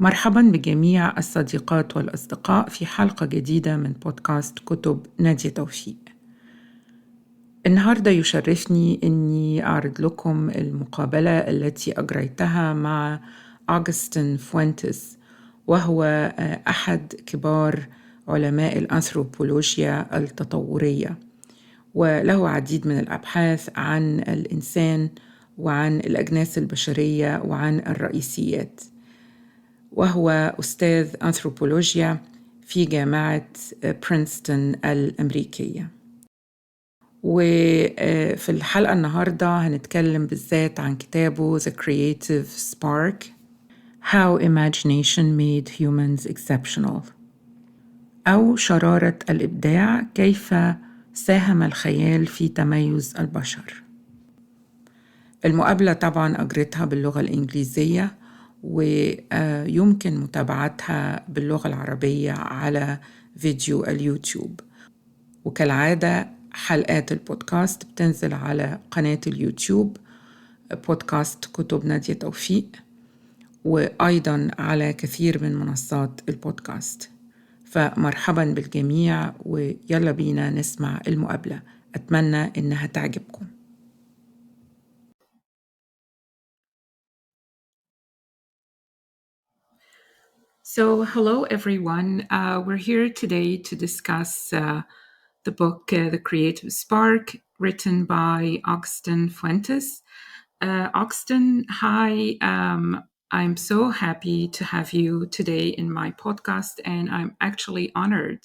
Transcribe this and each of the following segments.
مرحبا بجميع الصديقات والأصدقاء في حلقة جديدة من بودكاست كتب نادية توفيق. النهاردة يشرفني أني أعرض لكم المقابلة التي أجريتها مع أجوستن فونتس، وهو أحد كبار علماء الأنثروبولوجيا التطورية، وله عديد من الأبحاث عن الإنسان وعن الأجناس البشرية وعن الرئيسيات، وهو أستاذ أنثروبولوجيا في جامعة برينستون الأمريكية. وفي الحلقة النهاردة هنتكلم بالذات عن كتابه The Creative Spark: How Imagination Made Humans Exceptional، أو شرارة الإبداع: كيف ساهم الخيال في تميز البشر. المقابلة طبعا أجرتها باللغة الإنجليزية، ويمكن متابعتها باللغة العربية على فيديو اليوتيوب. وكالعادة حلقات البودكاست بتنزل على قناة اليوتيوب بودكاست كتب نادية توفيق، وأيضا على كثير من منصات البودكاست. فمرحبا بالجميع، ويلا بينا نسمع المقابلة. أتمنى إنها تعجبكم. So, hello everyone. We're here today to discuss the book, The Creative Spark, written by Agustin Fuentes. Agustin, hi. I'm so happy to have you today in my podcast, and I'm actually honored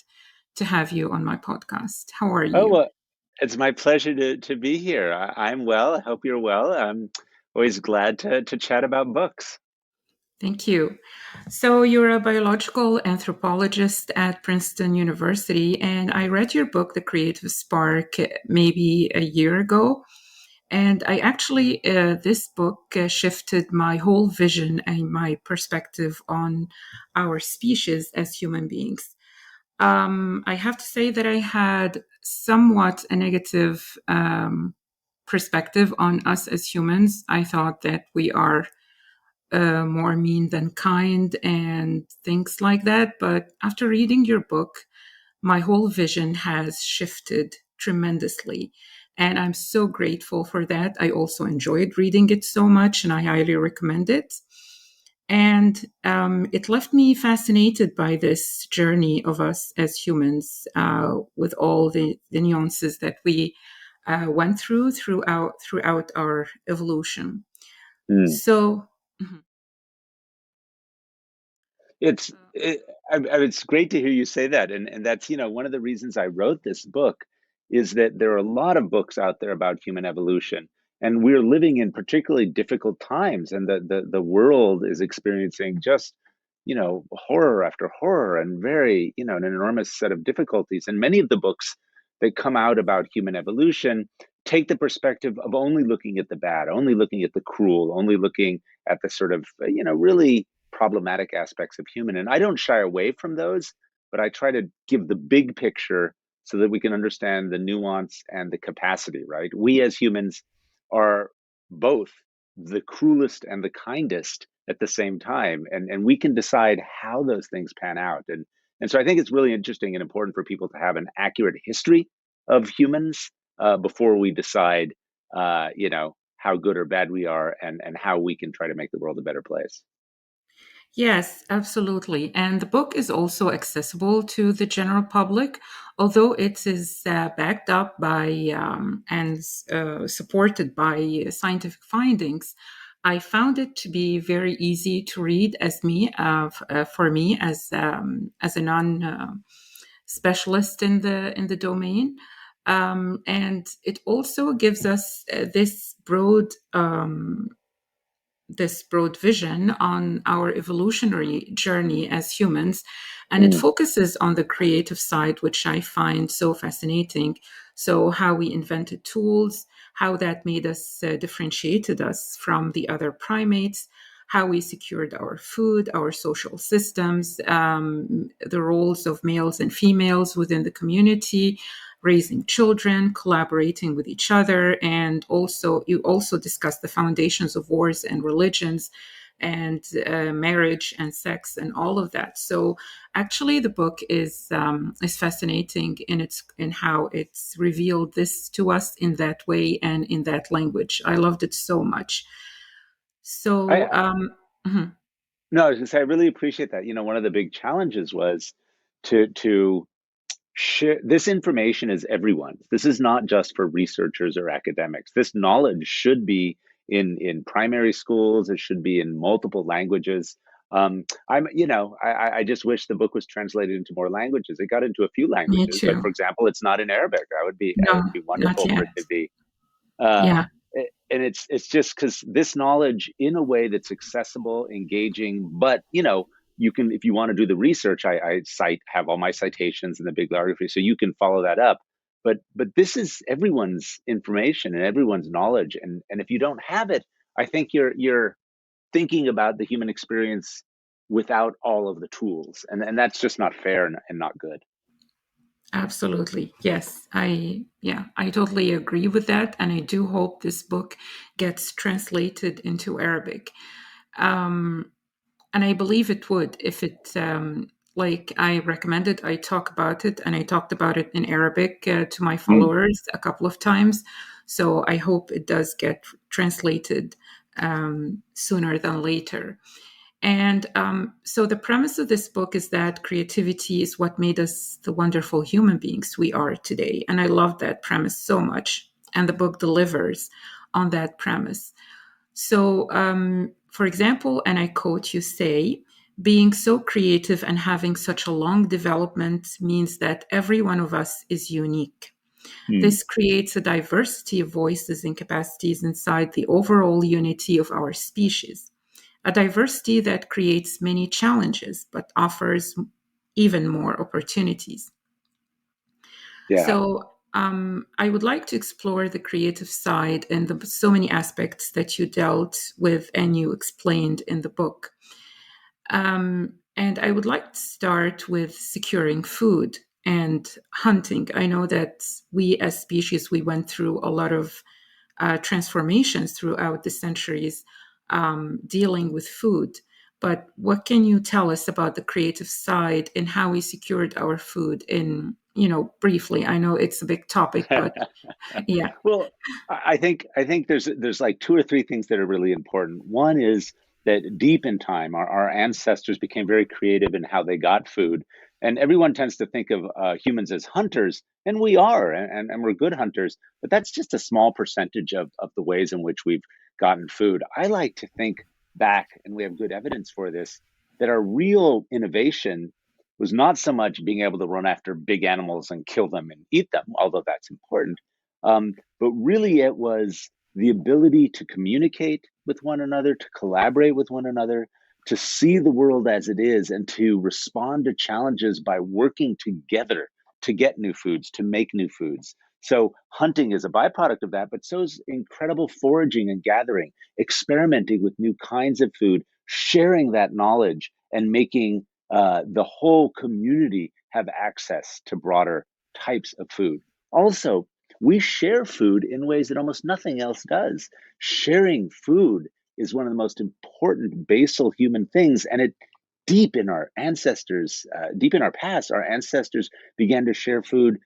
to have you on my podcast. How are you? Oh, well, it's my pleasure to be here. I'm well. I hope you're well. I'm always glad to chat about books. Thank you. So you're a biological anthropologist at Princeton University, and I read your book, The Creative Spark, maybe a year ago. And I actually, this book shifted my whole vision and my perspective on our species as human beings. I have to say that I had somewhat a negative perspective on us as humans. I thought that we are more mean than kind and things like that. But after reading your book, my whole vision has shifted tremendously. And I'm so grateful for that. I also enjoyed reading it so much, and I highly recommend it. And it left me fascinated by this journey of us as humans, with all the nuances that we went throughout our evolution. So It's great to hear you say that, and that's one of the reasons I wrote this book is that there are a lot of books out there about human evolution, and we're living in particularly difficult times, and the world is experiencing just horror after horror and very an enormous set of difficulties. And many of the books that come out about human evolution take the perspective of only looking at the bad, only looking at the cruel, only looking at the sort of really problematic aspects of human. And I don't shy away from those, but I try to give the big picture so that we can understand the nuance and the capacity, right? We as humans are both the cruelest and the kindest at the same time. And we can decide how those things pan out. And so I think it's really interesting and important for people to have an accurate history of humans before we decide, how good or bad we are, and how we can try to make the world a better place. Yes, absolutely. And the book is also accessible to the general public, although it is backed up by and supported by scientific findings. I found it to be very easy to read for me as a non-specialist in the domain. And it also gives us this broad vision on our evolutionary journey as humans. And it focuses on the creative side, which I find so fascinating. So how we invented tools, how that made us, differentiated us from the other primates, how we secured our food, our social systems, the roles of males and females within the community, raising children, collaborating with each other, and you also discuss the foundations of wars and religions, and marriage and sex and all of that. So actually, the book is fascinating in how it's revealed this to us in that way and in that language. I loved it so much. So mhm. No, I was going to say, I really appreciate that. One of the big challenges was to share this information is everyone's. This is not just for researchers or academics. This knowledge should be in primary schools. It should be in multiple languages. I just wish the book was translated into more languages. It got into a few Me languages, but too. for example, it's not in Arabic. That No, would be not wonderful for yet. it to be. Uh, Yeah. and it's just because this knowledge in a way that's accessible, engaging, but you can, if you want to do the research, I have all my citations in the bibliography, so you can follow that up. But this is everyone's information and everyone's knowledge, and if you don't have it, I think you're thinking about the human experience without all of the tools, and that's just not fair and not good. Absolutely. Yes. I totally agree with that. And I do hope this book gets translated into Arabic. Um, and I believe it would if it, like I recommended, I talk about it and I talked about it in Arabic to my Mm. followers a couple of times. So I hope it does get translated sooner than later. And so the premise of this book is that creativity is what made us the wonderful human beings we are today. And I love that premise so much. And the book delivers on that premise. So, for example, and I quote, you say, being so creative and having such a long development means that every one of us is unique. Mm. This creates a diversity of voices and capacities inside the overall unity of our species, a diversity that creates many challenges but offers even more opportunities. Yeah. So, I would like to explore the creative side and the so many aspects that you dealt with and you explained in the book. And I would like to start with securing food and hunting. I know that we as species, we went through a lot of transformations throughout the centuries dealing with food. But what can you tell us about the creative side and how we secured our food in, briefly? I know it's a big topic, but yeah. Well, I think there's like two or three things that are really important. One is that deep in time, our ancestors became very creative in how they got food, and everyone tends to think of humans as hunters, and we are, and we're good hunters, but that's just a small percentage of the ways in which we've gotten food. I like to think back, and we have good evidence for this, that our real innovation was not so much being able to run after big animals and kill them and eat them, although that's important. But really, it was the ability to communicate with one another, to collaborate with one another, to see the world as it is, and to respond to challenges by working together to get new foods, to make new foods. So, hunting is a byproduct of that, but so is incredible foraging and gathering, experimenting with new kinds of food, sharing that knowledge, and making the whole community have access to broader types of food. Also, we share food in ways that almost nothing else does. Sharing food is one of the most important basal human things, and it deep in our ancestors, deep in our past, our ancestors began to share food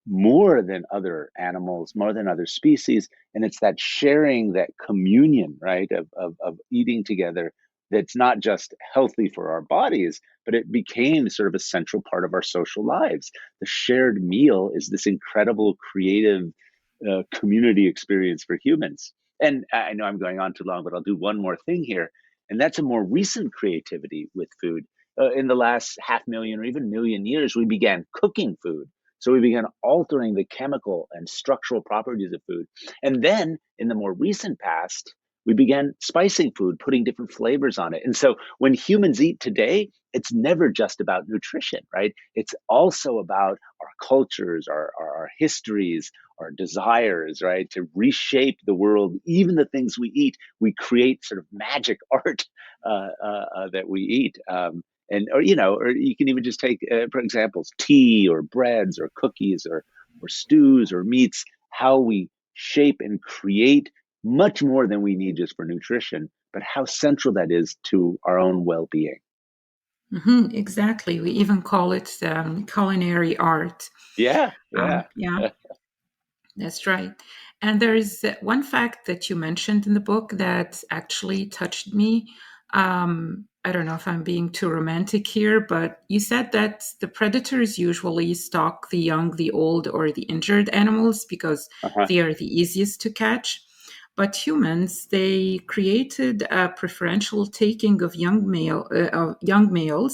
more than other animals, more than other species, and it's that sharing, that communion, right, of eating together, that's not just healthy for our bodies, but it became sort of a central part of our social lives. The shared meal is this incredible creative community experience for humans. And I know I'm going on too long, but I'll do one more thing here. And that's a more recent creativity with food. In the last half million or even million years, we began cooking food. So we began altering the chemical and structural properties of food. And then in the more recent past, we began spicing food, putting different flavors on it. And so when humans eat today, it's never just about nutrition, right? It's also about our cultures, our histories, our desires, right? To reshape the world, even the things we eat, we create sort of magic art that we eat. Or you can even just take, for examples, tea or breads or cookies or stews or meats, how we shape and create much more than we need just for nutrition, but how central that is to our own well-being. Exactly. We even call it culinary art. Yeah. Yeah, that's right. And there's one fact that you mentioned in the book that actually touched me. I don't know if I'm being too romantic here, but you said that the predators usually stalk the young, the old, or the injured animals because Uh-huh. they are the easiest to catch. But humans, they created a preferential taking of young males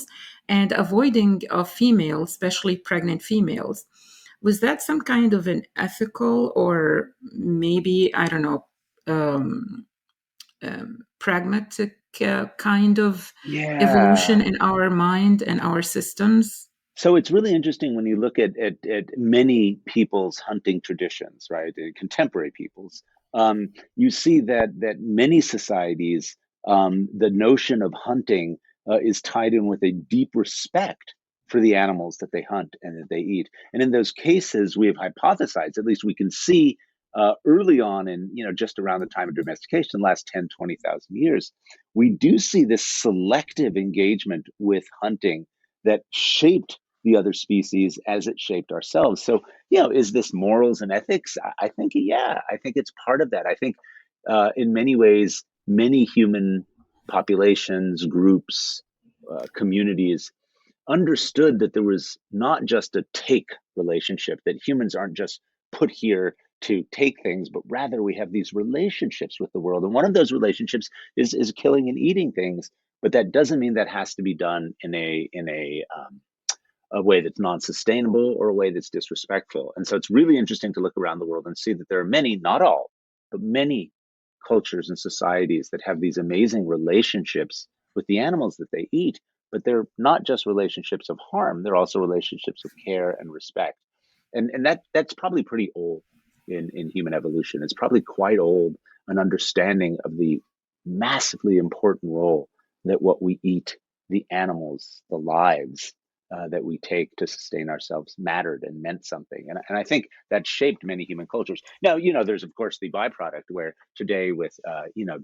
and avoiding of females, especially pregnant females. Was that some kind of an ethical or maybe, I don't know, um, pragmatic kind of Yeah. evolution in our mind and our systems? So it's really interesting when you look at many people's hunting traditions, right? Contemporary people's, you see that many societies, the notion of hunting is tied in with a deep respect for the animals that they hunt and that they eat. And in those cases, we have hypothesized, at least we can see early on in, just around the time of domestication, the last 10, 20,000 years, we do see this selective engagement with hunting that shaped the other species as it shaped ourselves. So, is this morals and ethics? I think, yeah, I think it's part of that. I think in many ways, many human populations, groups, communities understood that there was not just a take relationship, that humans aren't just put here to take things, but rather we have these relationships with the world. And one of those relationships is killing and eating things. But that doesn't mean that has to be done in a way that's non-sustainable or a way that's disrespectful. And so it's really interesting to look around the world and see that there are many, not all, but many cultures and societies that have these amazing relationships with the animals that they eat. But they're not just relationships of harm, they're also relationships of care and respect. And that's probably pretty old in human evolution. It's probably quite old, an understanding of the massively important role that what we eat, the animals, the lives that we take to sustain ourselves mattered and meant something. And I think that shaped many human cultures. Now, there's of course the byproduct where today with,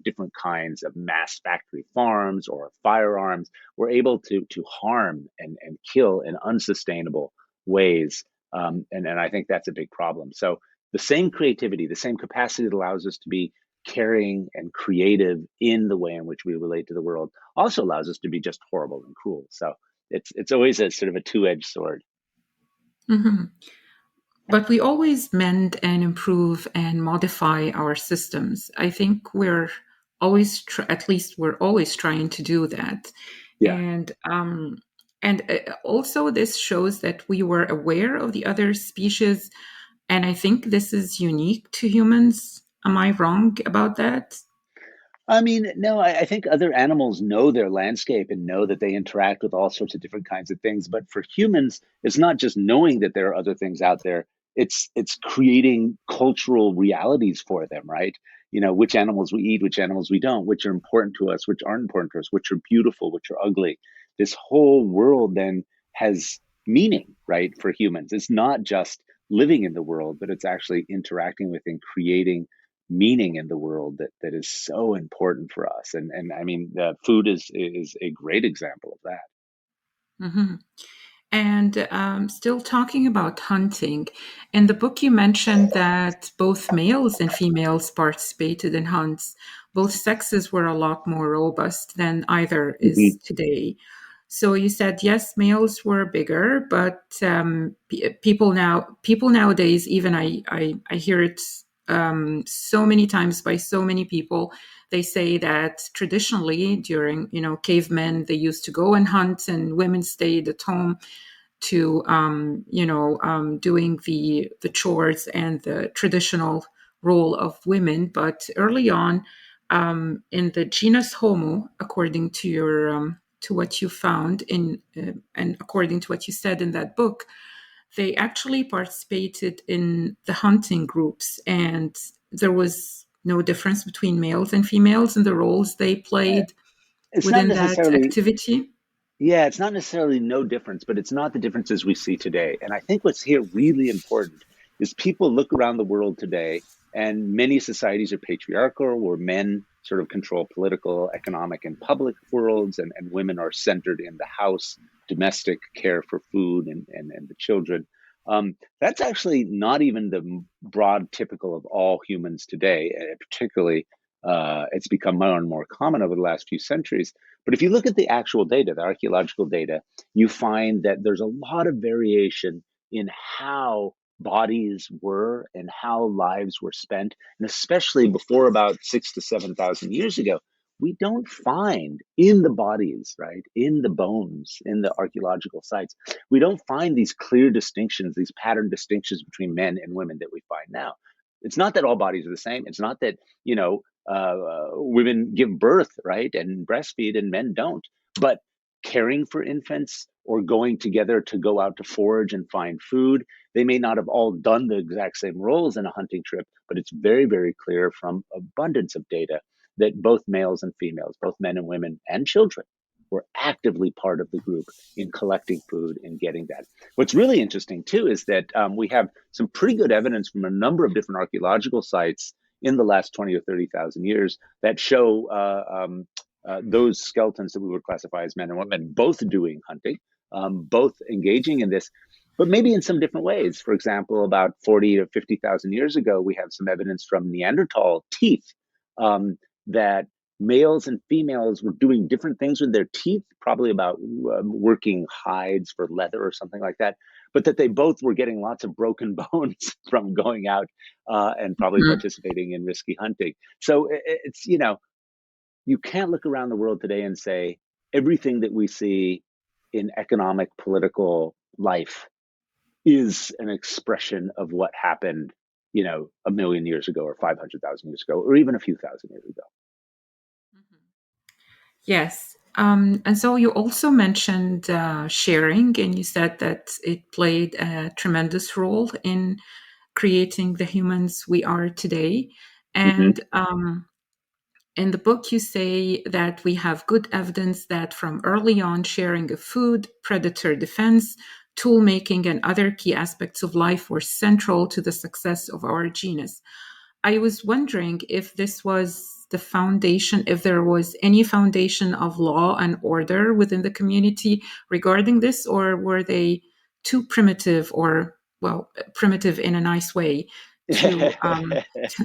different kinds of mass factory farms or firearms, we're able to harm and kill in unsustainable ways. And I think that's a big problem. So the same creativity, the same capacity that allows us to be caring and creative in the way in which we relate to the world also allows us to be just horrible and cruel. So it's always a sort of a two-edged sword. hmm But we always mend and improve and modify our systems. I think we're always, at least we're always trying to do that. Yeah. And also this shows that we were aware of the other species, and I think this is unique to humans. Am I wrong about that? I mean, no, I think other animals know their landscape and know that they interact with all sorts of different kinds of things. But for humans, it's not just knowing that there are other things out there. It's creating cultural realities for them, right? Which animals we eat, which animals we don't, which are important to us, which aren't important to us, which are beautiful, which are ugly. This whole world then has meaning, right, for humans. It's not just living in the world, but it's actually interacting with and creating meaning in the world that is so important for us. And I mean, food is a great example of that. hmm And still talking about hunting, in the book you mentioned that both males and females participated in hunts. Both sexes were a lot more robust than either is Mhm. today. So you said yes, males were bigger, but people nowadays, even I hear it so many times by so many people. They say that traditionally during cavemen they used to go and hunt, and women stayed at home to doing the chores and the traditional role of women. But early on, in the genus Homo, according to your to what you found in and according to what you said in that book, they actually participated in the hunting groups, and there was no difference between males and females in the roles they played It's not within that necessarily, activity. yeah, it's not necessarily no difference, but it's not the differences we see today. And I think what's here really important is people look around the world today, and many societies are patriarchal where men sort of control political, economic, and public worlds, and women are centered in the house, domestic care for food and the children. That's actually not even the broad typical of all humans today, particularly it's become more and more common over the last few centuries. But if you look at the actual data, the archaeological data, you find that there's a lot of variation in how bodies were and how lives were spent. And especially before about 6,000 to 7,000 years ago, we don't find in the bodies, right, in the bones, in the archaeological sites, we don't find these clear distinctions, these pattern distinctions between men and women that we find now. It's not that all bodies are the same. It's not that, women give birth, right, and breastfeed and men don't. But caring for infants or going together to go out to forage and find food, they may not have all done the exact same roles in a hunting trip, but it's very, very clear from abundance of data that both males and females, both men and women and children, were actively part of the group in collecting food and getting that. What's really interesting, too, is that we have some pretty good evidence from a number of different archaeological sites in the last 20 or 30,000 years that show those skeletons that we would classify as men and women, both doing hunting, both engaging in this, but maybe in some different ways. For example, about 40 to 50,000 years ago, we have some evidence from Neanderthal teeth that males and females were doing different things with their teeth, probably about working hides for leather or something like that, but that they both were getting lots of broken bones from going out and probably participating in risky hunting. So it's, you can't look around the world today and say everything that we see in economic, political life is an expression of what happened, 1 million years ago or 500,000 years ago, or even a few thousand years ago. Yes. And so you also mentioned sharing, and you said that it played a tremendous role in creating the humans we are today. And in the book, you say that we have good evidence that from early on, sharing of food, predator defense, tool making, and other key aspects of life were central to the success of our genus. I was wondering if this was the foundation, if there was any foundation of law and order within the community regarding this, or were they too primitive, or, well, primitive in a nice way, to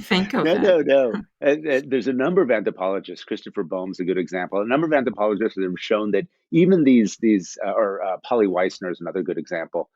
think of that? No. There's a number of anthropologists. Christopher Boehm's a good example. A number of anthropologists have shown that even these Polly Weissner is another good example.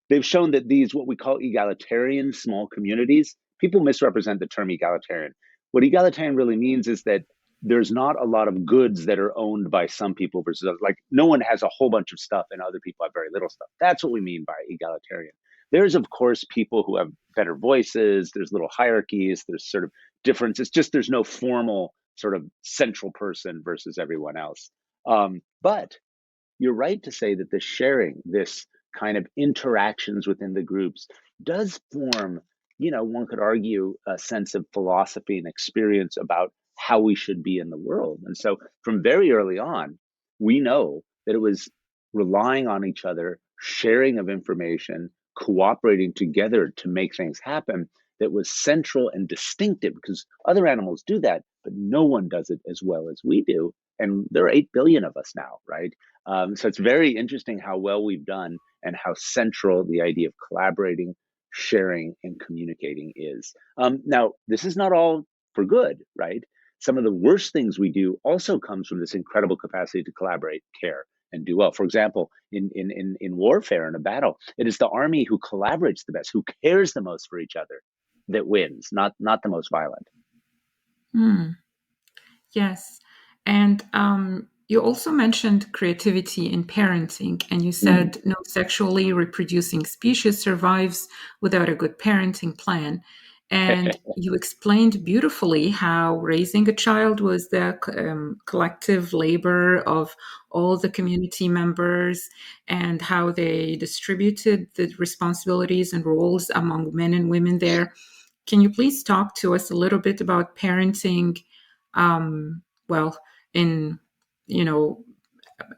They've shown that these, what we call egalitarian small communities, people misrepresent the term egalitarian. What egalitarian really means is that there's not a lot of goods that are owned by some people versus others. Like, no one has a whole bunch of stuff and other people have very little stuff. That's what we mean by egalitarian. There's, of course, people who have better voices. There's little hierarchies. There's sort of differences. Just there's no formal sort of central person versus everyone else. But you're right to say that the sharing, this kind of interactions within the groups, does form, one could argue, a sense of philosophy and experience about how we should be in the world. And so from very early on, we know that it was relying on each other, sharing of information, cooperating together to make things happen that was central and distinctive, because other animals do that, but no one does it as well as we do. And there are 8 billion of us now, right? So it's very interesting how well we've done and how central the idea of collaborating, sharing, and communicating is. Now, this is not all for good, right? Some of the worst things we do also comes from this incredible capacity to collaborate, care, and do well. For example, in warfare, in a battle, it is the army who collaborates the best, who cares the most for each other, that wins, not the most violent. Yes. And you also mentioned creativity in parenting, and you said no sexually reproducing species survives without a good parenting plan. And you explained beautifully how raising a child was the collective labor of all the community members, and how they distributed the responsibilities and roles among men and women there. Can you please talk to us a little bit about parenting, well, in,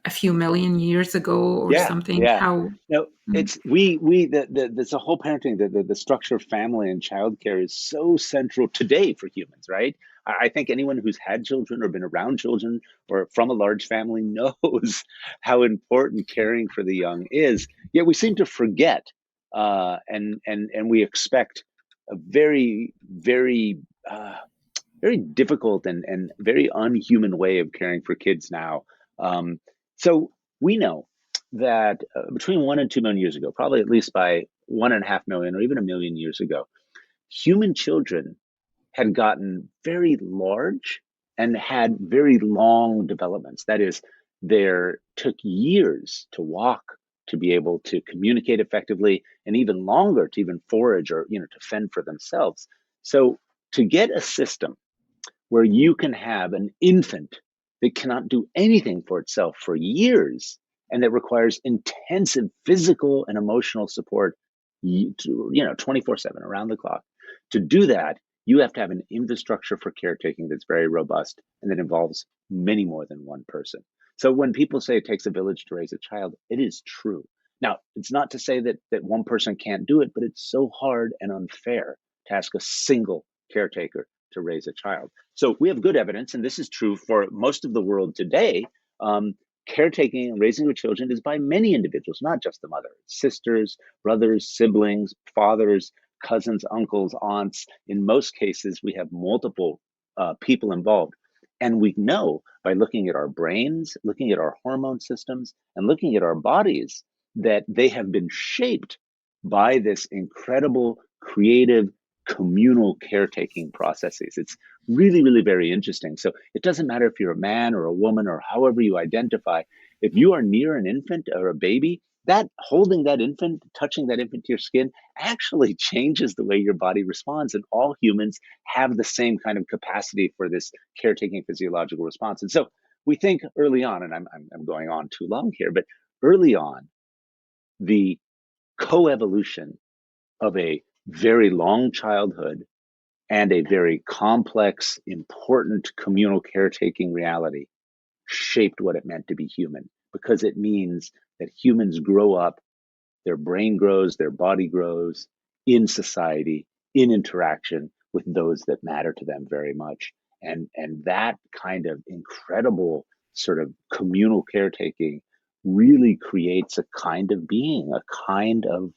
a few million years ago or something? Yeah. How? No, it's there's a whole parenting, the structure of family and childcare is so central today for humans, right? I think anyone who's had children or been around children or from a large family knows how important caring for the young is. Yet we seem to forget, and we expect a very difficult and very unhuman way of caring for kids now. So we know that between 1 and 2 million years ago, probably at least by 1.5 million or even 1 million years ago, human children had gotten very large and had very long developments. That is, there took years to walk, to be able to communicate effectively, and even longer to even forage or to fend for themselves. So to get a system where you can have an infant that cannot do anything for itself for years and that requires intensive physical and emotional support 24/7 around the clock. To do that, you have to have an infrastructure for caretaking that's very robust and that involves many more than one person. So when people say it takes a village to raise a child, it is true. Now, it's not to say that one person can't do it, but it's so hard and unfair to ask a single caretaker to raise a child. So we have good evidence, and this is true for most of the world today. Caretaking and raising of children is by many individuals, not just the mother, sisters, brothers, siblings, fathers, cousins, uncles, aunts. In most cases, we have multiple people involved. And we know by looking at our brains, looking at our hormone systems, and looking at our bodies that they have been shaped by this incredible, creative, communal caretaking processes. It's really, really very interesting. So it doesn't matter if you're a man or a woman or however you identify. If you are near an infant or a baby, that holding that infant, touching that infant to your skin actually changes the way your body responds. And all humans have the same kind of capacity for this caretaking physiological response. And so we think early on, and I'm going on too long here, but early on, the coevolution of a very long childhood and a very complex, important communal caretaking reality shaped what it meant to be human, because it means that humans grow up, their brain grows, their body grows in society, in interaction with those that matter to them very much. And that kind of incredible sort of communal caretaking really creates a kind of being, a kind of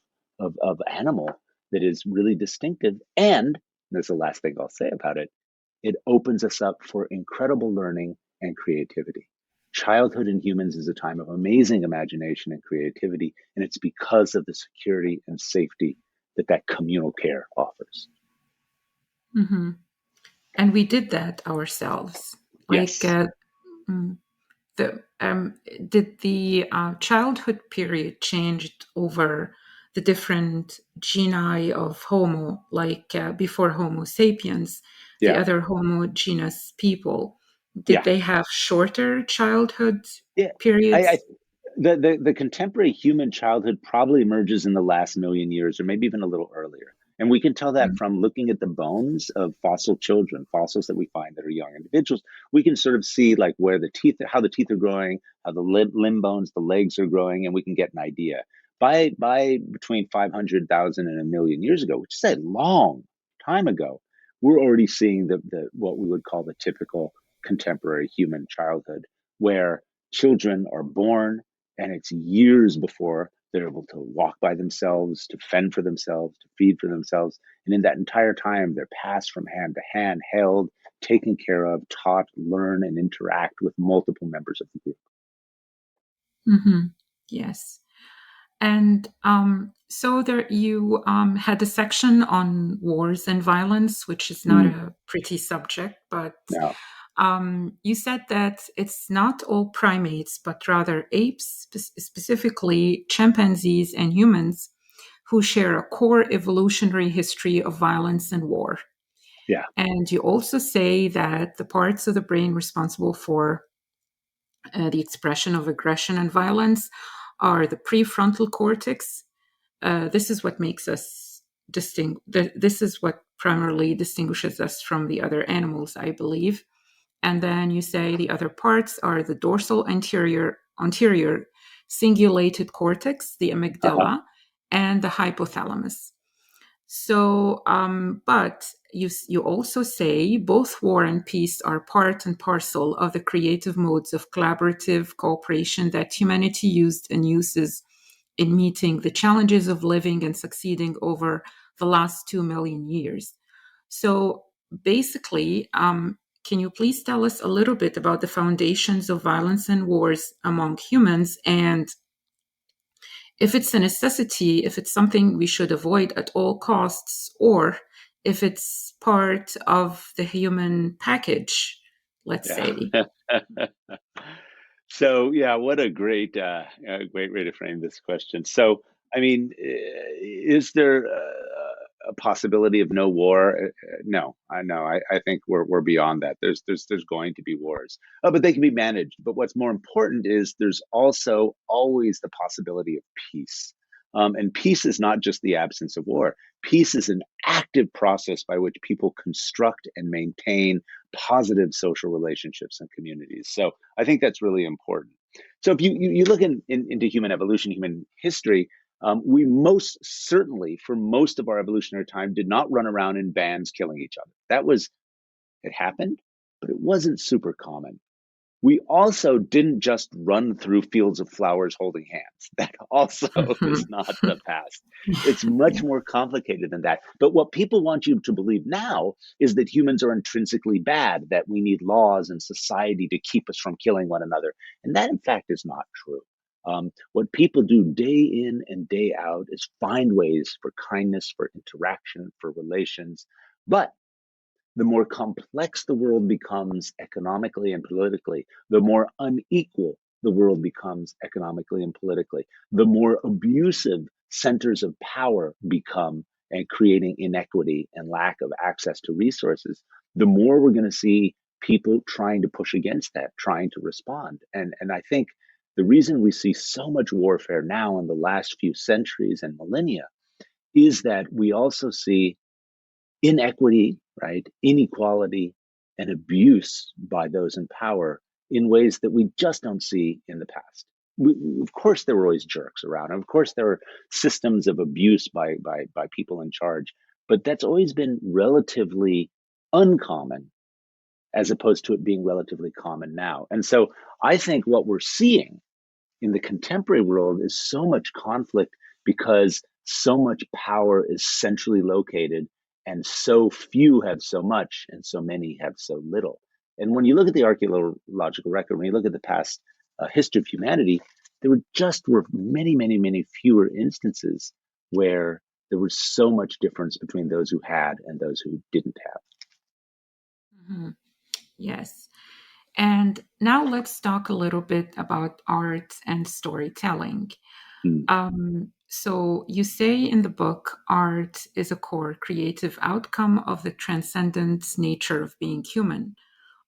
animal that is really distinctive. And that's the last thing I'll say about it. It opens us up for incredible learning and creativity. Childhood in humans is a time of amazing imagination and creativity, and it's because of the security and safety that communal care offers. Mm-hmm. And we did that ourselves. Like, Yes. did the childhood period changed over the different genii of Homo, like before Homo sapiens, the Yeah. other Homo genus people? Did Yeah. they have shorter childhood Yeah. periods? The contemporary human childhood probably emerges in the last million years, or maybe even a little earlier. And we can tell that from looking at the bones of fossil children, fossils that we find that are young individuals. We can sort of see like where the teeth, how the teeth are growing, how the limb bones, the legs are growing, and we can get an idea. By between 500,000 and 1 million years ago, which is a long time ago, we're already seeing the what we would call the typical contemporary human childhood, where children are born and it's years before they're able to walk by themselves, to fend for themselves, to feed for themselves. And in that entire time, they're passed from hand to hand, held, taken care of, taught, learn, and interact with multiple members of the group. Mm-hmm. Yes. And so there you had a section on wars and violence, which is not a pretty subject, but No. you said that it's not all primates, but rather apes, specifically chimpanzees and humans, who share a core evolutionary history of violence and war. Yeah. And you also say that the parts of the brain responsible for the expression of aggression and violence are the prefrontal cortex. This is what makes us distinct. This is what primarily distinguishes us from the other animals, I believe. And then you say the other parts are the dorsal anterior anterior cingulated cortex, the amygdala, and the hypothalamus. So, but you also say both war and peace are part and parcel of the creative modes of collaborative cooperation that humanity used and uses in meeting the challenges of living and succeeding over the last 2 million years. So basically, can you please tell us a little bit about the foundations of violence and wars among humans, and if it's a necessity, if it's something we should avoid at all costs, or if it's part of the human package, let's say? So yeah, what a great way to frame this question. So I mean, is there a possibility of no war? No, I know. I think we're beyond that. There's going to be wars, but they can be managed. But what's more important is there's also always the possibility of peace. And peace is not just the absence of war. Peace is an active process by which people construct and maintain positive social relationships and communities. So I think that's really important. So if you look into human evolution, human history, we most certainly, for most of our evolutionary time, did not run around in bands killing each other. It happened, but it wasn't super common. We also didn't just run through fields of flowers holding hands. That also is not the past. It's much Yeah. more complicated than that. But what people want you to believe now is that humans are intrinsically bad, that we need laws and society to keep us from killing one another. And that, in fact, is not true. What people do day in and day out is find ways for kindness, for interaction, for relations. But the more complex the world becomes economically and politically, the more unequal the world becomes economically and politically, the more abusive centers of power become and creating inequity and lack of access to resources, the more we're going to see people trying to push against that, trying to respond. And I think the reason we see so much warfare now in the last few centuries and millennia is that we also see inequity, right? Inequality and abuse by those in power in ways that we just don't see in the past. Of course, there were always jerks around. Of course, there were systems of abuse by people in charge, but that's always been relatively uncommon as opposed to it being relatively common now. And so I think what we're seeing in the contemporary world is so much conflict because so much power is centrally located and so few have so much and so many have so little. And when you look at the archaeological record, when you look at the past history of humanity, there were many fewer instances where there was so much difference between those who had and those who didn't have. Mm-hmm. Yes. And now let's talk a little bit about art and storytelling. Mm. So you say in the book, art is a core creative outcome of the transcendent nature of being human.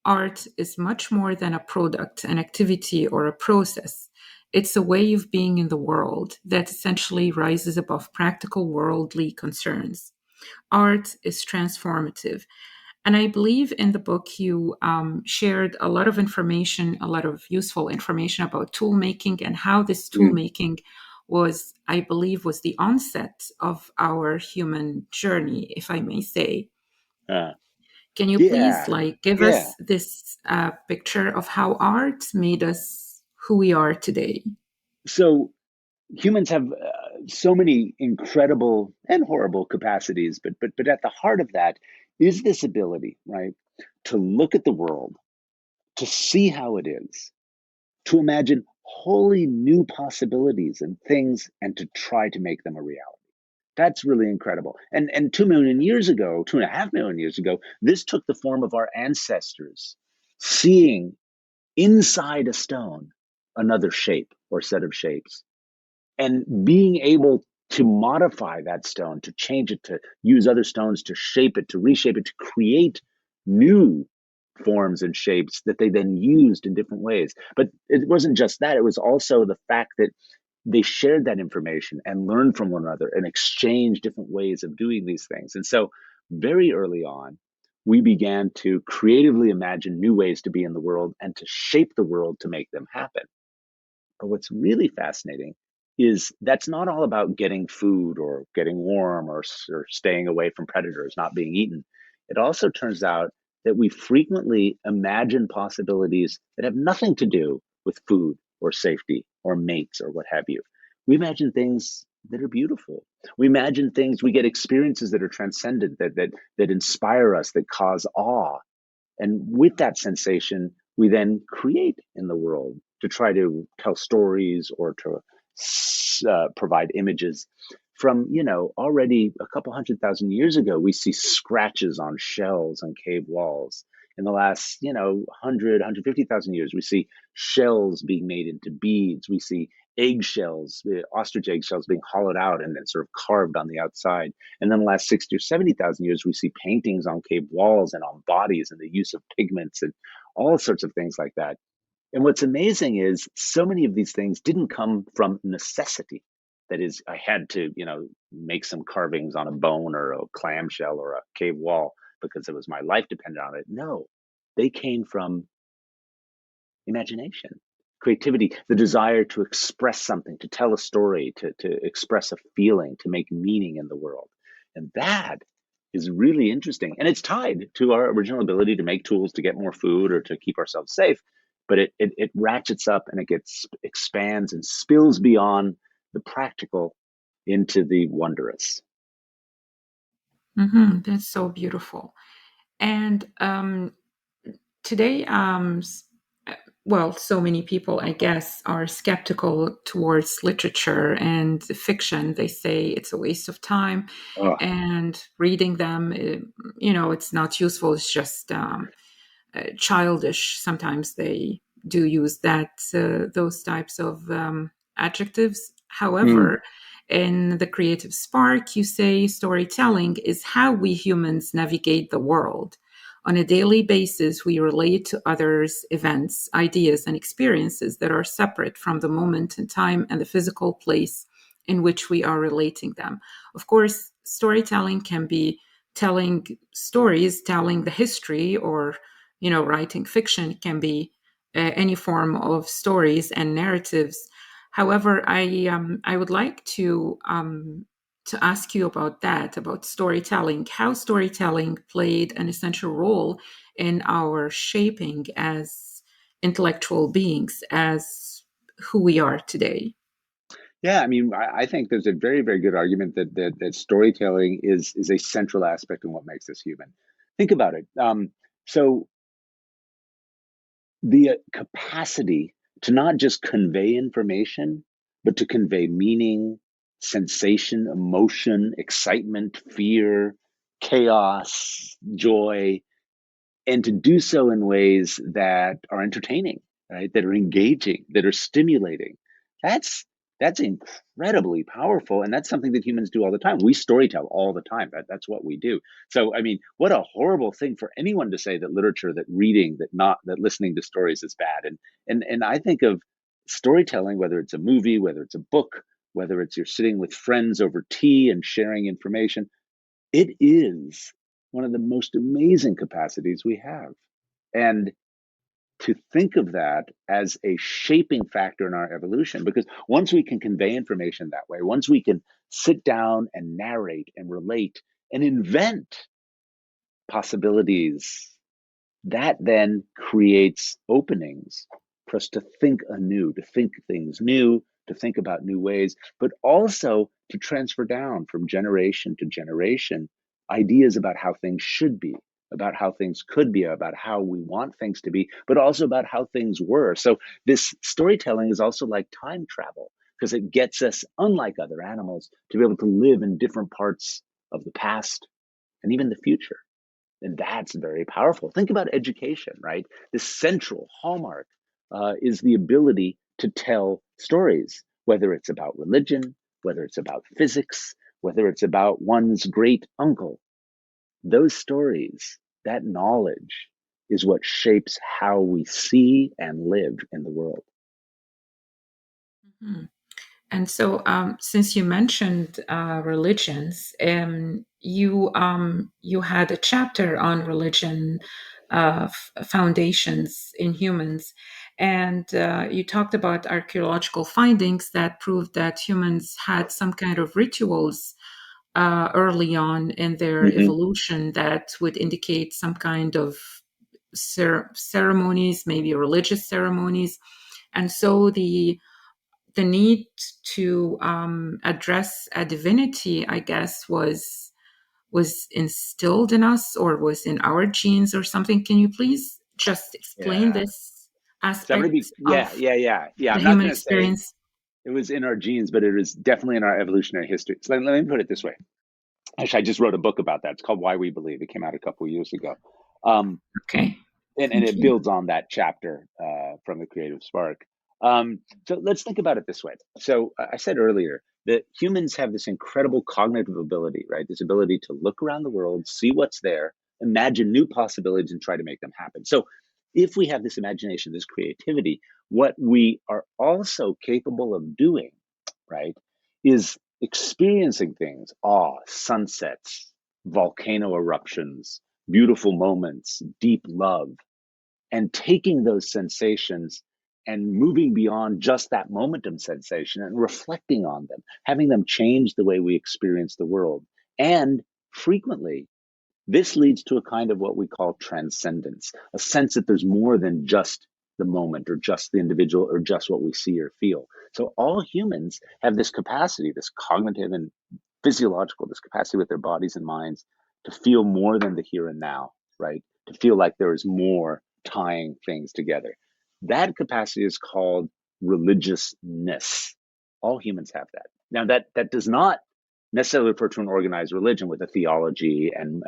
Art is much more than a product, an activity, or a process. It's a way of being in the world that essentially rises above practical worldly concerns. Art is transformative. And I believe in the book you shared a lot of information, a lot of useful information about tool making and how this tool Mm. making was, I believe, was the onset of our human journey, if I may say. Uh, Can you please yeah, give yeah. us this picture of how art made us who we are today? So humans have so many incredible and horrible capacities, but at the heart of that is this ability, right, to look at the world, to see how it is, to imagine wholly new possibilities and things, and to try to make them a reality. That's really incredible. And 2 million years ago, 2.5 million years ago, this took the form of our ancestors seeing inside a stone another shape or set of shapes and being able to modify that stone, to change it, to use other stones, to shape it, to reshape it, to create new forms and shapes that they then used in different ways. But it wasn't just that, it was also the fact that they shared that information and learned from one another and exchanged different ways of doing these things. And so, very early on, we began to creatively imagine new ways to be in the world and to shape the world to make them happen. But what's really fascinating is that's not all about getting food or getting warm or staying away from predators, not being eaten. It also turns out that we frequently imagine possibilities that have nothing to do with food or safety or mates or what have you. We imagine things that are beautiful. We imagine things, we get experiences that are transcendent, that inspire us, that cause awe. And with that sensation, we then create in the world to try to tell stories or to provide images. From, already a couple 100,000 years ago, we see scratches on shells on cave walls. In the last, 150,000 years, we see shells being made into beads. We see eggshells, ostrich eggshells being hollowed out and then sort of carved on the outside. And then the last 60 or 70,000 years, we see paintings on cave walls and on bodies and the use of pigments and all sorts of things like that. And what's amazing is so many of these things didn't come from necessity. That is, I had to, make some carvings on a bone or a clamshell or a cave wall because it was my life dependent on it. No, they came from imagination, creativity, the desire to express something, to tell a story, to express a feeling, to make meaning in the world. And that is really interesting. And it's tied to our original ability to make tools to get more food or to keep ourselves safe. But it ratchets up and it expands and spills beyond the practical into the wondrous. That's so beautiful. And today, well, so many people, I guess, are skeptical towards literature and fiction. They say it's a waste of time, Oh, and reading them, it's not useful. It's just childish. Sometimes they do use those types of adjectives. mm, However, in the creative spark, you say storytelling is how we humans navigate the world. On a daily basis, we relate to others, events, ideas, and experiences that are separate from the moment in time and the physical place in which we are relating them. Of course, storytelling can be telling stories, telling the history, or writing fiction can be any form of stories and narratives. However, I would like to ask you about that, about storytelling, how storytelling played an essential role in our shaping as intellectual beings, as who we are today. yeah, I mean, I think there's a very, very good argument that storytelling is a central aspect in what makes us human. Think about it. So the capacity to not just convey information, but to convey meaning, sensation, emotion, excitement, fear, chaos, joy, and to do so in ways that are entertaining, right? That are engaging, that are stimulating. That's that's incredibly powerful, and that's something that humans do all the time. We storytell all the time. That's what we do. So, I mean, what a horrible thing for anyone to say that literature, that reading, that listening to stories is bad. And I think of storytelling, whether it's a movie, whether it's a book, whether it's you're sitting with friends over tea and sharing information, it is one of the most amazing capacities we have. And to think of that as a shaping factor in our evolution, because once we can convey information that way, once we can sit down and narrate and relate and invent possibilities, that then creates openings for us to think anew, to think things new, to think about new ways, but also to transfer down from generation to generation ideas about how things should be, about how things could be, about how we want things to be, but also about how things were. So this storytelling is also like time travel because it gets us, unlike other animals, to be able to live in different parts of the past and even the future. And that's very powerful. Think about education, right? The central hallmark is the ability to tell stories, whether it's about religion, whether it's about physics, whether it's about one's great uncle. Those stories, that knowledge, is what shapes how we see and live in the world. Mhm. And so, since you mentioned religions, you had a chapter on religion foundations in humans. And you talked about archaeological findings that proved that humans had some kind of rituals early on in their evolution that would indicate some kind of ceremonies, maybe religious ceremonies. And so the need to address a divinity, I guess, was instilled in us or was in our genes or something. Can you please just explain Yeah. this So I'm going to aspect be, yeah, of yeah, yeah, yeah. the I'm not human going to say experience? it was in our genes, but it is definitely in our evolutionary history. So let me put it this way. Actually, I just wrote a book about that. It's called Why We Believe. It came out a couple of years ago. Um, Okay, and thank it you. builds on that chapter from the creative spark. So let's think about it this way. So I said earlier that humans have this incredible cognitive ability, right? This ability to look around the world, see what's there, imagine new possibilities, and try to make them happen. So if we have this imagination, this creativity, what we are also capable of doing, right, is experiencing things, awe, sunsets, volcano eruptions, beautiful moments, deep love, and taking those sensations and moving beyond just that momentum sensation and reflecting on them, having them change the way we experience the world. And frequently, this leads to a kind of what we call transcendence, a sense that there's more than just the moment or just the individual or just what we see or feel. So all humans have this capacity, this cognitive and physiological, this capacity with their bodies and minds to feel more than the here and now, right? To feel like there is more tying things together. That capacity is called religiousness. All humans have that. Now that does not necessarily refer to an organized religion with a theology and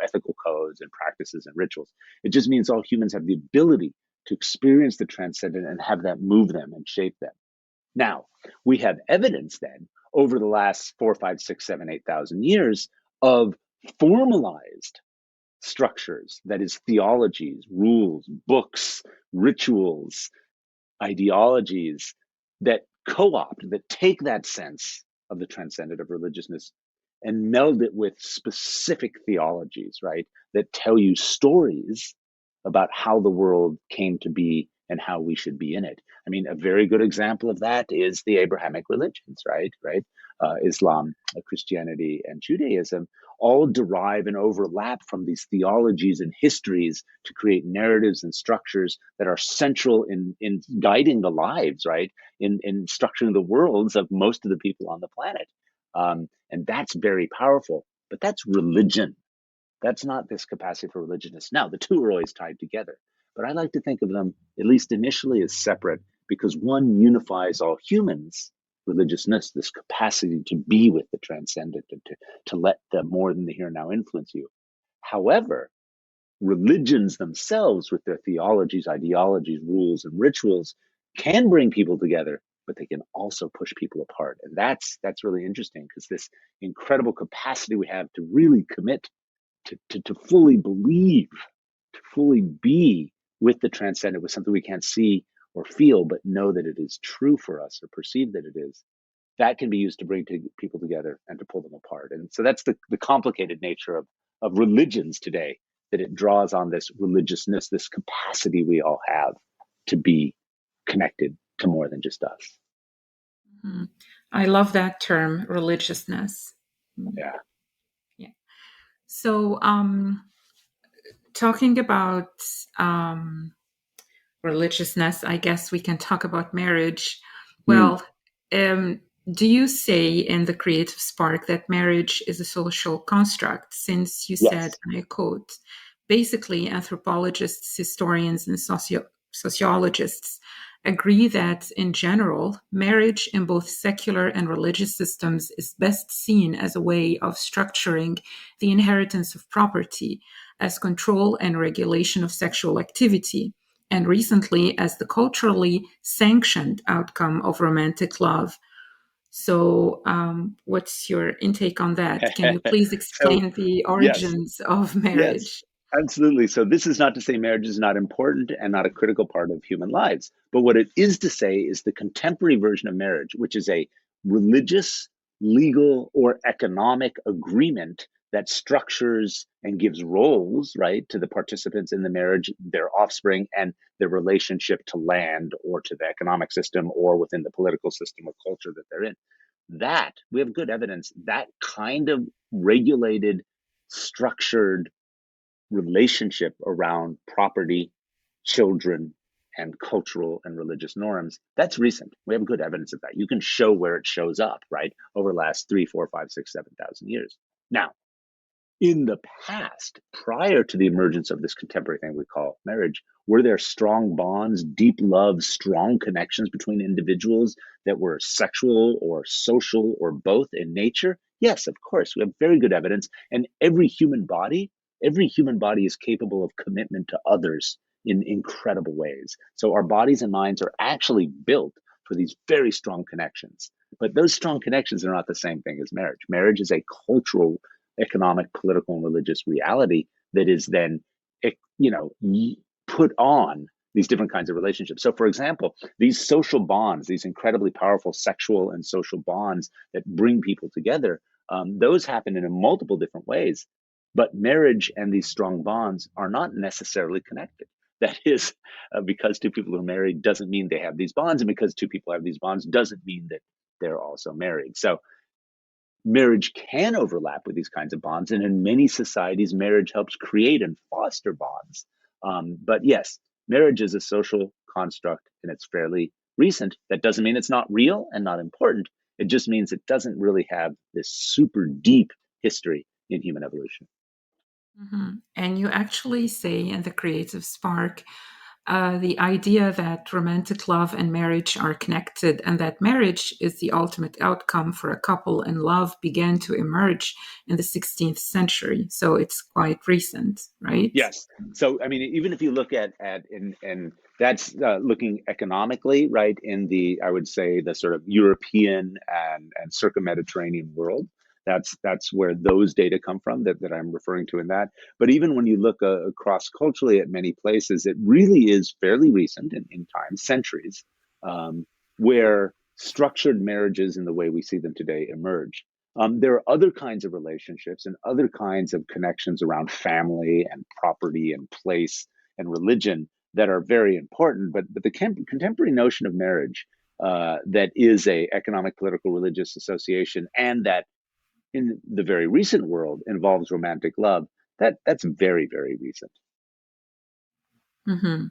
ethical codes and practices and rituals. It just means all humans have the ability to experience the transcendent and have that move them and shape them. Now, we have evidence then over the last 4, 5, 6, 7, 8,000 years of formalized structures, that is, theologies, rules, books, rituals, ideologies that co opt, that take that sense of the transcendent, of religiousness, and meld it with specific theologies, right? That tell you stories about how the world came to be and how we should be in it. I mean, a very good example of that is the Abrahamic religions, right? Islam, Christianity, and Judaism all derive and overlap from these theologies and histories to create narratives and structures that are central in guiding the lives, right? In structuring the worlds of most of the people on the planet. And that's very powerful, but that's religion. That's not this capacity for religiousness. Now, the two are always tied together, but I like to think of them, at least initially, as separate because one unifies all humans, religiousness, this capacity to be with the transcendent and to let the more than the here and now influence you. However, religions themselves, with their theologies, ideologies, rules, and rituals, can bring people together, but they can also push people apart. And that's really interesting because this incredible capacity we have to really commit to fully believe, to fully be with the transcendent, with something we can't see or feel, but know that it is true for us or perceive that it is, that can be used to bring people together and to pull them apart. And so that's the complicated nature of religions today, that it draws on this religiousness, this capacity we all have to be connected to more than just us. Mhm. I love that term, religiousness. Yeah. Yeah. So, talking about um, religiousness, I guess we can talk about marriage. Mm. Well, do you say in the Creative Spark that marriage is a social construct? Since you said, Yes. and I quote, basically, anthropologists, historians, and sociologists agree that, in general, marriage in both secular and religious systems is best seen as a way of structuring the inheritance of property, as control and regulation of sexual activity, and recently as the culturally sanctioned outcome of romantic love. So, what's your intake on that? Can you please So, explain the yes. origins of Yes, marriage? absolutely. So this is not to say marriage is not important and not a critical part of human lives. But what it is to say is the contemporary version of marriage, which is a religious, legal, or economic agreement that structures and gives roles, right, to the participants in the marriage, their offspring, and their relationship to land or to the economic system or within the political system or culture that they're in. That, we have good evidence, that kind of regulated, structured relationship around property, children, and cultural and religious norms, that's recent. We have good evidence of that. You can show where it shows up, right, over the last 3, 4, 5, 6, 7,000 years. Now, in the past, prior to the emergence of this contemporary thing we call marriage, were there strong bonds, deep love, strong connections between individuals that were sexual or social or both in nature? Yes, of course. We have very good evidence. And every human body is capable of commitment to others in incredible ways. So our bodies and minds are actually built for these very strong connections. But those strong connections are not the same thing as marriage. Marriage is a cultural, economic, political, and religious reality that is then, put on these different kinds of relationships. So, for example, these social bonds, these incredibly powerful sexual and social bonds that bring people together, those happen in multiple different ways. But marriage and these strong bonds are not necessarily connected. That is, because two people are married doesn't mean they have these bonds, and because two people have these bonds doesn't mean that they're also married. So marriage can overlap with these kinds of bonds, and in many societies, marriage helps create and foster bonds. But yes, marriage is a social construct, and it's fairly recent. That doesn't mean it's not real and not important. It just means it doesn't really have this super deep history in human evolution. Mm-hmm. And you actually say in The Creative Spark, the idea that romantic love and marriage are connected and that marriage is the ultimate outcome for a couple and love began to emerge in the 16th century. So it's quite recent, right? Yes. So, I mean, even if you look at and that's looking economically, right, in the, I would say, the sort of European and circum-Mediterranean world, that's where those data come from that I'm referring to in that. But even when you look across culturally at many places, it really is fairly recent in time, centuries, where structured marriages in the way we see them today emerge. There are other kinds of relationships and other kinds of connections around family and property and place and religion that are very important. But the contemporary notion of marriage that is a economic, political, religious association, and that in the very recent world involves romantic love, that's very, very recent. Mm-hmm.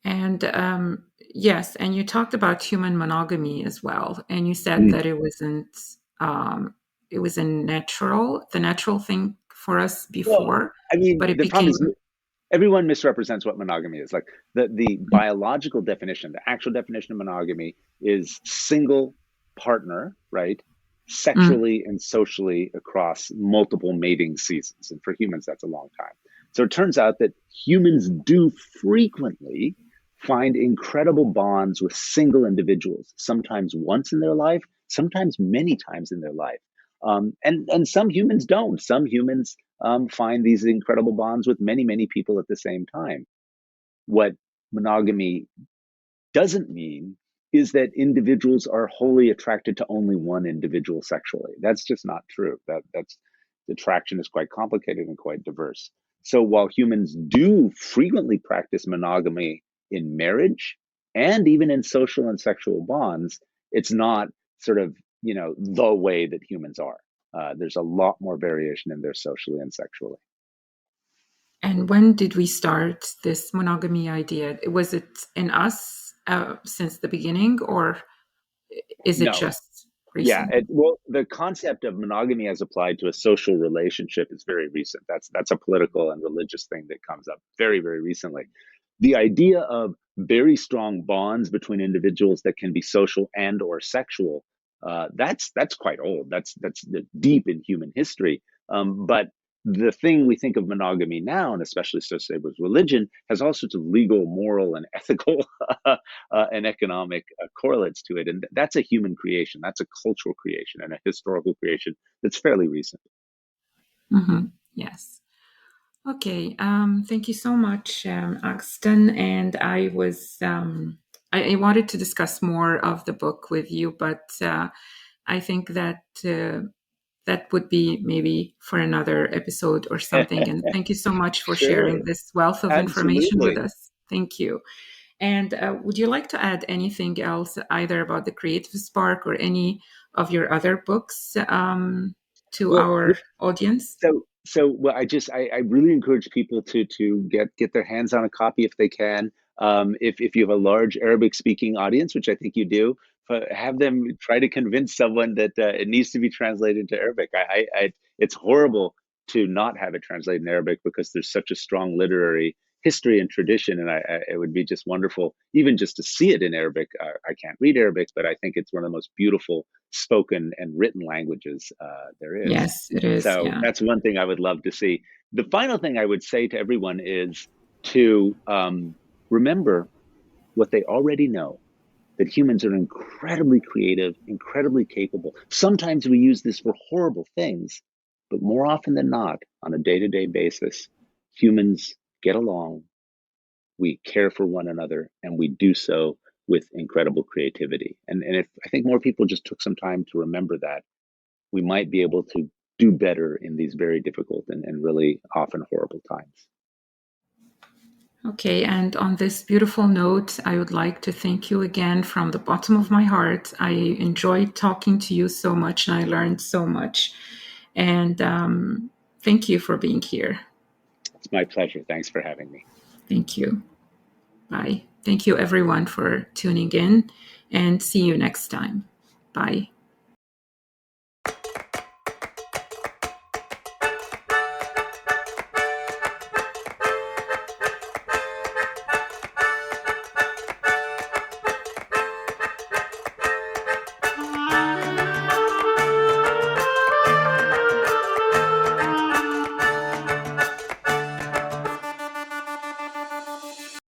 And yes, and you talked about human monogamy as well, and you said that it wasn't. It was the natural thing for us Well, before, I mean, but it the problem became. is everyone misrepresents what monogamy is. Like the biological definition, the actual definition of monogamy is single partner, right? Mm, Sexually and socially across multiple mating seasons. And for humans, that's a long time. So it turns out that humans do frequently find incredible bonds with single individuals, sometimes once in their life, sometimes many times in their life. And some humans don't. Some humans find these incredible bonds with many, many people at the same time. What monogamy doesn't mean is that individuals are wholly attracted to only one individual sexually. That's just not true. That's the attraction is quite complicated and quite diverse. So while humans do frequently practice monogamy in marriage and even in social and sexual bonds, it's not sort of, the way that humans are. There's a lot more variation in there socially and sexually. and when did we start this monogamy idea? Was it in us since the beginning, or is it No, just yeah. recent? Well, the concept of monogamy as applied to a social relationship is very recent. That's a political and religious thing that comes up very, very recently. The idea of very strong bonds between individuals that can be social and or sexual, that's quite old. That's deep in human history. But the thing we think of monogamy now, and especially associated with religion, has all sorts of legal, moral, and ethical and economic correlates to it. And that's a human creation. That's a cultural creation and a historical creation that's fairly recent. Mm-hmm. Yes. Okay. Thank you so much, Agustin. And I wanted to discuss more of the book with you, but I think that that would be maybe for another episode or something. And thank you so much for Sure. sharing this wealth of information Absolutely. with us. Thank you. And would you like to add anything else, either about the Creative Spark or any of your other books, to our audience? So well, I really encourage people to get their hands on a copy if they can. If you have a large Arabic speaking audience, which I think you do, have them try to convince someone that it needs to be translated into Arabic. It's horrible to not have it translated in Arabic because there's such a strong literary history and tradition, and it would be just wonderful, even just to see it in Arabic. I can't read Arabic, but I think it's one of the most beautiful spoken and written languages there is. Yes, it is. So yeah. That's one thing I would love to see. The final thing I would say to everyone is to remember what they already know, that humans are incredibly creative, incredibly capable. Sometimes we use this for horrible things, but more often than not, on a day-to-day basis, humans get along, we care for one another, and we do so with incredible creativity. And if I think more people just took some time to remember that, we might be able to do better in these very difficult and really often horrible times. Okay, and on this beautiful note, I would like to thank you again from the bottom of my heart. I enjoyed talking to you so much, and I learned so much. And thank you for being here. It's my pleasure. Thanks for having me. Thank you. Bye. Thank you, everyone, for tuning in, and see you next time. Bye.